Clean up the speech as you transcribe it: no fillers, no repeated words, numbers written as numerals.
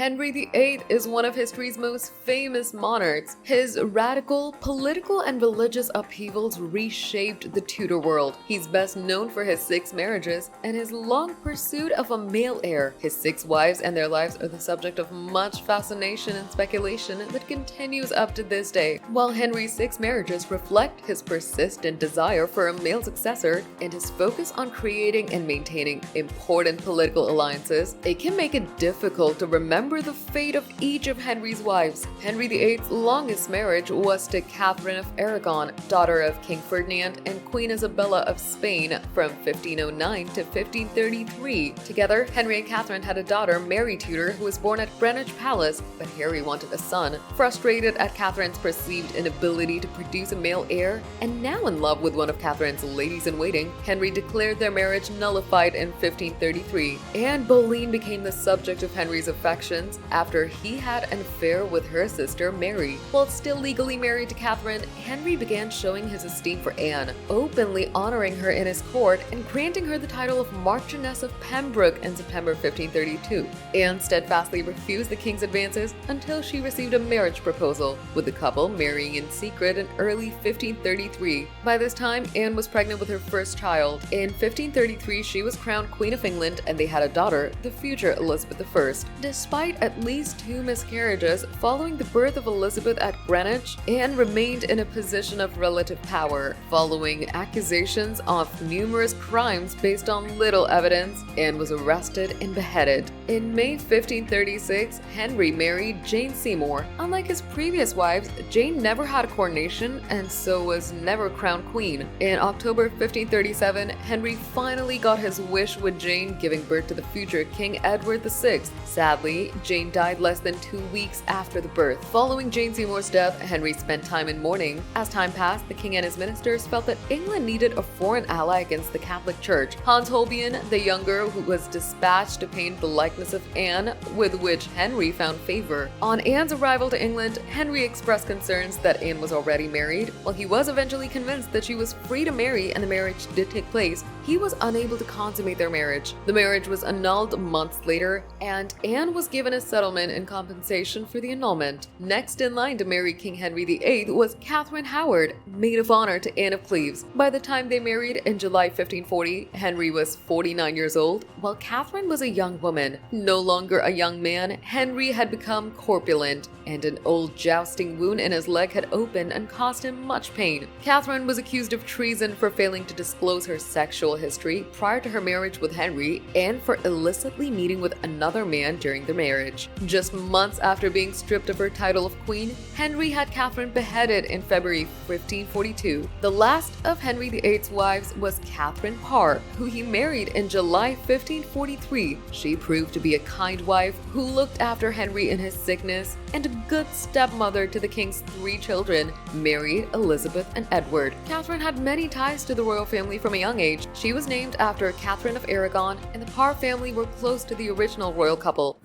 Henry VIII is one of history's most famous monarchs. His radical political and religious upheavals reshaped the Tudor world. He's best known for his 6 marriages and his long pursuit of a male heir. His 6 wives and their lives are the subject of much fascination and speculation that continues up to this day. While Henry's 6 marriages reflect his persistent desire for a male successor and his focus on creating and maintaining important political alliances, it can make it difficult to remember the fate of each of Henry's wives. Henry VIII's longest marriage was to Katherine of Aragon, daughter of King Ferdinand and Queen Isabella of Spain from 1509 to 1533. Together, Henry and Catherine had a daughter, Mary Tudor, who was born at Greenwich Palace, but Harry wanted a son. Frustrated at Catherine's perceived inability to produce a male heir, and now in love with one of Catherine's ladies-in-waiting, Henry declared their marriage nullified in 1533. Anne Boleyn became the subject of Henry's affections after he had an affair with her sister Mary. While still legally married to Catherine, Henry began showing his esteem for Anne, openly honoring her in his court and granting her the title of Marchioness of Pembroke in September 1532. Anne steadfastly refused the king's advances until she received a marriage proposal, with the couple marrying in secret in early 1533. By this time, Anne was pregnant with her first child. In 1533, she was crowned Queen of England and they had a daughter, the future Elizabeth I. Despite at least 2 miscarriages following the birth of Elizabeth at Greenwich, Anne remained in a position of relative power. Following accusations of numerous crimes based on little evidence, Anne was arrested and beheaded. In May 1536, Henry married Jane Seymour. Unlike his previous wives, Jane never had a coronation and so was never crowned queen. In October 1537, Henry finally got his wish with Jane giving birth to the future King Edward VI. Sadly, Jane died less than 2 weeks after the birth. Following Jane Seymour's death, Henry spent time in mourning. As time passed, the king and his ministers felt that England needed a foreign ally against the Catholic Church. Hans Holbein, the younger, who was dispatched to paint the likeness of Anne, with which Henry found favor. On Anne's arrival to England, Henry expressed concerns that Anne was already married. While he was eventually convinced that she was free to marry and the marriage did take place, he was unable to consummate their marriage. The marriage was annulled months later, and Anne was given a settlement in compensation for the annulment. Next in line to marry King Henry VIII was Catherine Howard, maid of honor to Anne of Cleves. By the time they married in July 1540, Henry was 49 years old, while Catherine was a young woman. No longer a young man, Henry had become corpulent, and an old jousting wound in his leg had opened and caused him much pain. Catherine was accused of treason for failing to disclose her sexual history prior to her marriage with Henry and for illicitly meeting with another man during their marriage. Just months after being stripped of her title of queen, Henry had Catherine beheaded in February 1542. The last of Henry VIII's wives was Katherine Parr, who he married in July 1543. She proved to be a kind wife who looked after Henry in his sickness and a good stepmother to the king's 3 children, Mary, Elizabeth, and Edward. Catherine had many ties to the royal family from a young age. She was named after Katherine of Aragon, and the Parr family were close to the original royal couple.